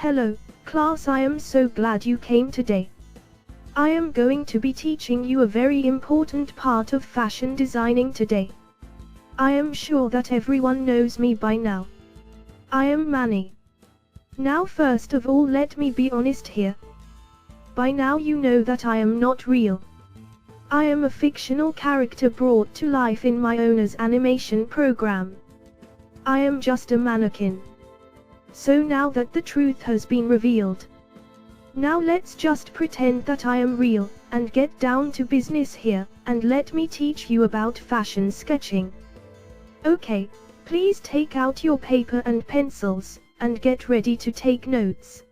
Hello, class, I am so glad you came today. I am going to be teaching you a very important part of fashion designing today. I am sure that everyone knows me by now. I am Manny. Now first of all let me be honest here. By now you know that I am not real. I am a fictional character brought to life in my owner's animation program. I am just a mannequin. So now that the truth has been revealed, now let's just pretend that I am real, and get down to business here, and let me teach you about fashion sketching. Okay, please take out your paper and pencils, and get ready to take notes.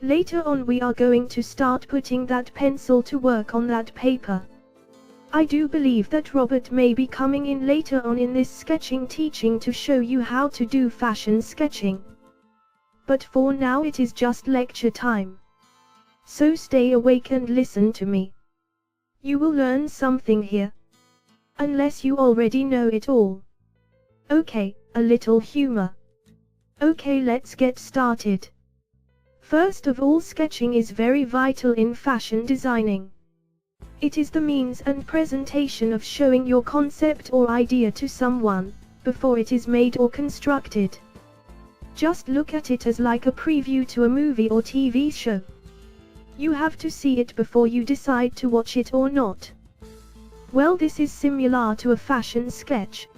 Later on we are going to start putting that pencil to work on that paper. I do believe that Robert may be coming in later on in this sketching teaching to show you how to do fashion sketching. But for now it is just lecture time. So stay awake and listen to me. You will learn something here. Unless you already know it all. Okay, a little humor. Okay, let's get started. First of all, sketching is very vital in fashion designing. It is the means and presentation of showing your concept or idea to someone, before it is made or constructed. Just look at it as like a preview to a movie or TV show. You have to see it before you decide to watch it or not. Well, this is similar to a fashion sketch.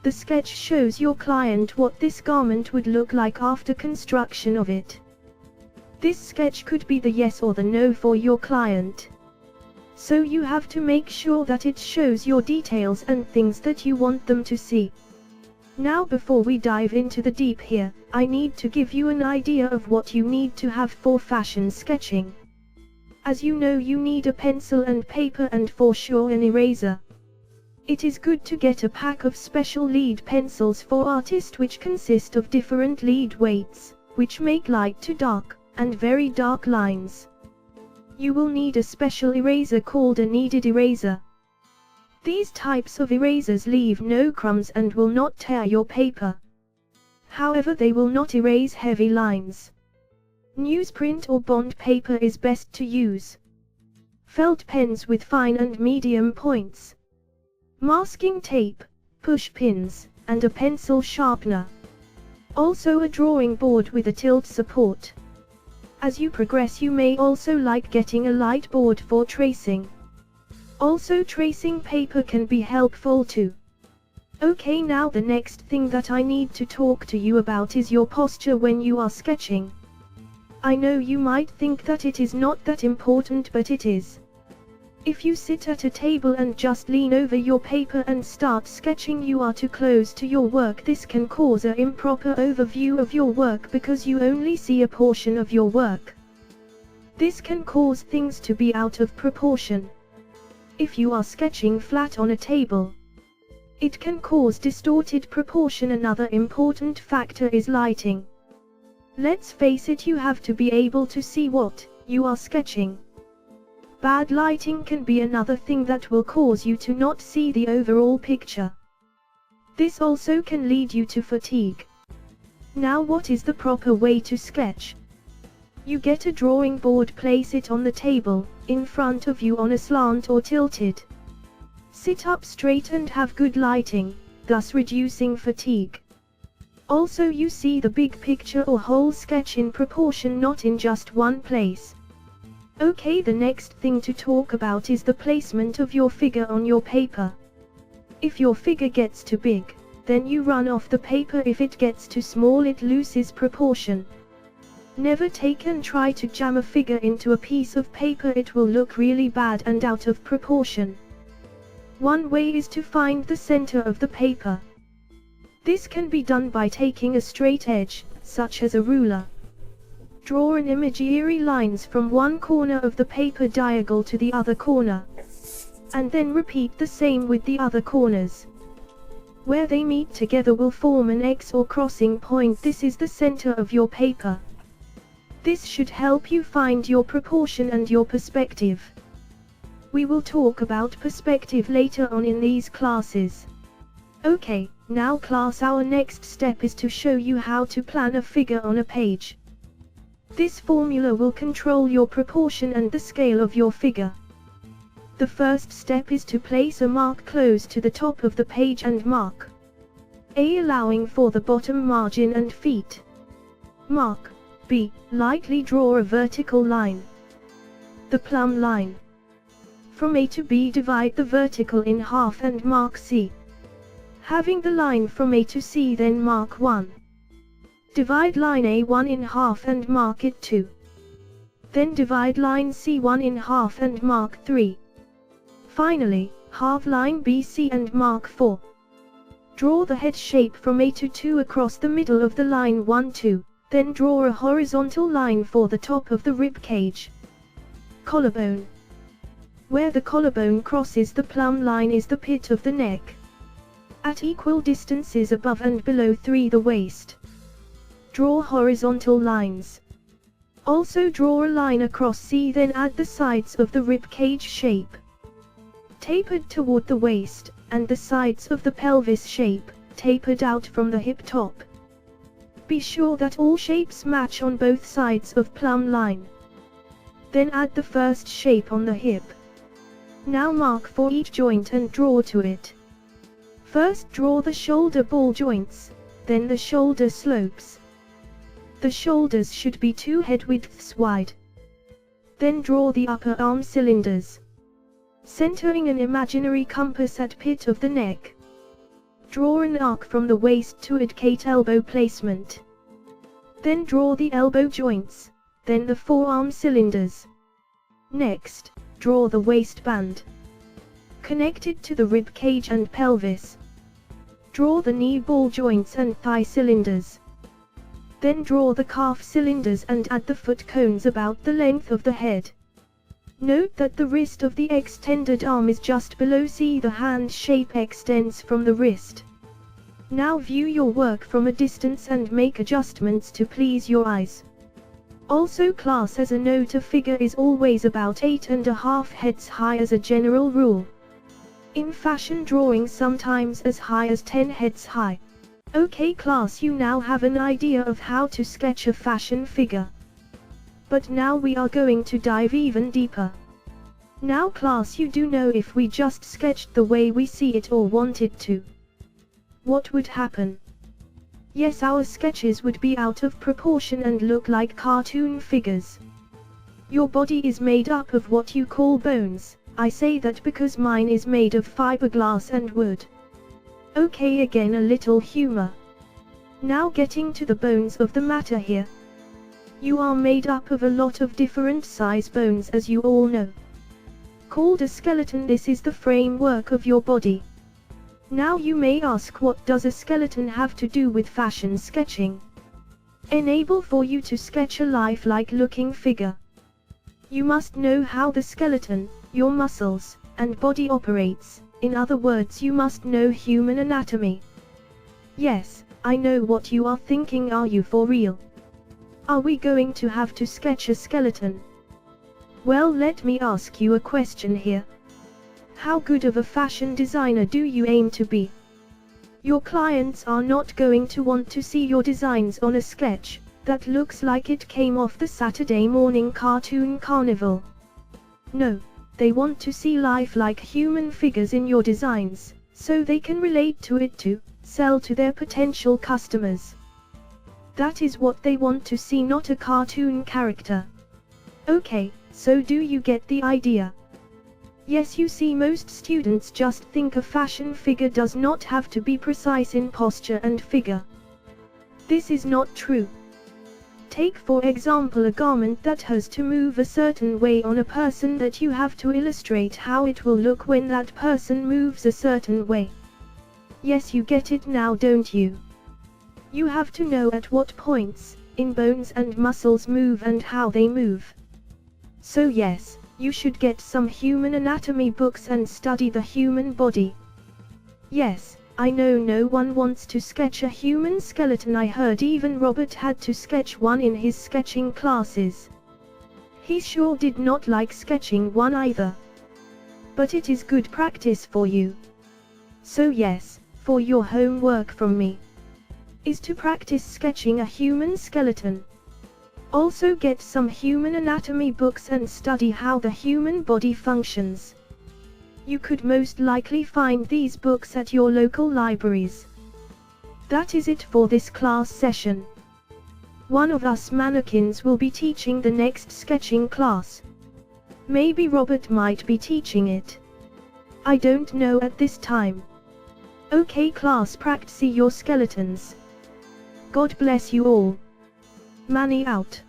The sketch shows your client what this garment would look like after construction of it. This sketch could be the yes or the no for your client. So you have to make sure that it shows your details and things that you want them to see. Now before we dive into the deep here, I need to give you an idea of what you need to have for fashion sketching. As you know, you need a pencil and paper and for sure an eraser. It is good to get a pack of special lead pencils for artists which consist of different lead weights, which make light to dark, and very dark lines. You will need a special eraser called a kneaded eraser. These types of erasers leave no crumbs and will not tear your paper. However, they will not erase heavy lines. Newsprint or bond paper is best to use. Felt pens with fine and medium points. Masking tape, push pins, and a pencil sharpener. Also a drawing board with a tilt support. As you progress you may also like getting a light board for tracing. Also tracing paper can be helpful too. Okay, now the next thing that I need to talk to you about is your posture when you are sketching. I know you might think that it is not that important, but it is. If you sit at a table and just lean over your paper and start sketching, you are too close to your work. This can cause an improper overview of your work because you only see a portion of your work. This can cause things to be out of proportion. If you are sketching flat on a table, it can cause distorted proportion. Another important factor is lighting. Let's face it, you have to be able to see what you are sketching. Bad lighting can be another thing that will cause you to not see the overall picture. This also can lead you to fatigue. Now, what is the proper way to sketch? You get a drawing board, place it on the table, in front of you on a slant or tilted. Sit up straight and have good lighting, thus reducing fatigue. Also, you see the big picture or whole sketch in proportion, not in just one place. Okay, the next thing to talk about is the placement of your figure on your paper. If your figure gets too big, then you run off the paper. If it gets too small, it loses proportion. Never take and try to jam a figure into a piece of paper. It will look really bad and out of proportion. One way is to find the center of the paper. This can be done by taking a straight edge, such as a ruler. Draw an imaginary lines from one corner of the paper diagonal to the other corner. And then repeat the same with the other corners. Where they meet together will form an X or crossing point. This is the center of your paper. This should help you find your proportion and your perspective. We will talk about perspective later on in these classes. Okay, now class, our next step is to show you how to plan a figure on a page. This formula will control your proportion and the scale of your figure. The first step is to place a mark close to the top of the page and mark A, allowing for the bottom margin and feet. Mark B. Lightly draw a vertical line, the plumb line. From A to B, divide the vertical in half and mark C. Having the line from A to C, then mark 1. Divide line A1 in half and mark it 2. Then divide line C1 in half and mark 3. Finally, halve line BC and mark 4. Draw the head shape from A to 2 across the middle of the line 1, 2. Then draw a horizontal line for the top of the rib cage. Collarbone. Where the collarbone crosses the plumb line is the pit of the neck. At equal distances above and below 3 the waist. Draw horizontal lines. Also draw a line across C, then add the sides of the rib cage shape, tapered toward the waist, and the sides of the pelvis shape, tapered out from the hip top. Be sure that all shapes match on both sides of plumb line. Then add the first shape on the hip. Now mark for each joint and draw to it. First draw the shoulder ball joints, then the shoulder slopes. The shoulders should be 2 head widths wide. Then draw the upper arm cylinders, centering an imaginary compass at pit of the neck. Draw an arc from the waist to indicate elbow placement. Then draw the elbow joints, then the forearm cylinders. Next, draw the waistband, connected to the rib cage and pelvis. Draw the knee ball joints and thigh cylinders. Then draw the calf cylinders and add the foot cones about the length of the head. Note that the wrist of the extended arm is just below C. The hand shape extends from the wrist. Now view your work from a distance and make adjustments to please your eyes. Also class, as a note, a figure is always about 8.5 heads high as a general rule. In fashion drawing sometimes as high as 10 heads high. Okay class, you now have an idea of how to sketch a fashion figure. But now we are going to dive even deeper. Now class, you do know if we just sketched the way we see it or wanted to, what would happen? Yes, our sketches would be out of proportion and look like cartoon figures. Your body is made up of what you call bones. I say that because mine is made of fiberglass and wood. Okay, again a little humor. Now getting to the bones of the matter here. You are made up of a lot of different size bones, as you all know. Called a skeleton. This is the framework of your body. Now you may ask, what does a skeleton have to do with fashion sketching? Enable for you to sketch a lifelike looking figure. You must know how the skeleton, your muscles, and body operates. In other words, you must know human anatomy. Yes, I know what you are thinking. Are you for real? Are we going to have to sketch a skeleton? Well, let me ask you a question here. How good of a fashion designer do you aim to be? Your clients are not going to want to see your designs on a sketch that looks like it came off the Saturday morning cartoon carnival. No, they want to see lifelike human figures in your designs, so they can relate to it to sell to their potential customers. That is what they want to see, not a cartoon character. Okay, so do you get the idea? Yes, you see, most students just think a fashion figure does not have to be precise in posture and figure. This is not true. Take for example a garment that has to move a certain way on a person, that you have to illustrate how it will look when that person moves a certain way. Yes, you get it now, don't you? You have to know at what points in bones and muscles move and how they move. So yes, you should get some human anatomy books and study the human body. Yes, I know no one wants to sketch a human skeleton. I heard even Robert had to sketch one in his sketching classes. He sure did not like sketching one either. But it is good practice for you. So yes, for your homework from me is to practice sketching a human skeleton. Also get some human anatomy books and study how the human body functions. You could most likely find these books at your local libraries. That is it for this class session. One of us mannequins will be teaching the next sketching class. Maybe Robert might be teaching it. I don't know at this time. Okay class, practice your skeletons. God bless you all. Manny out.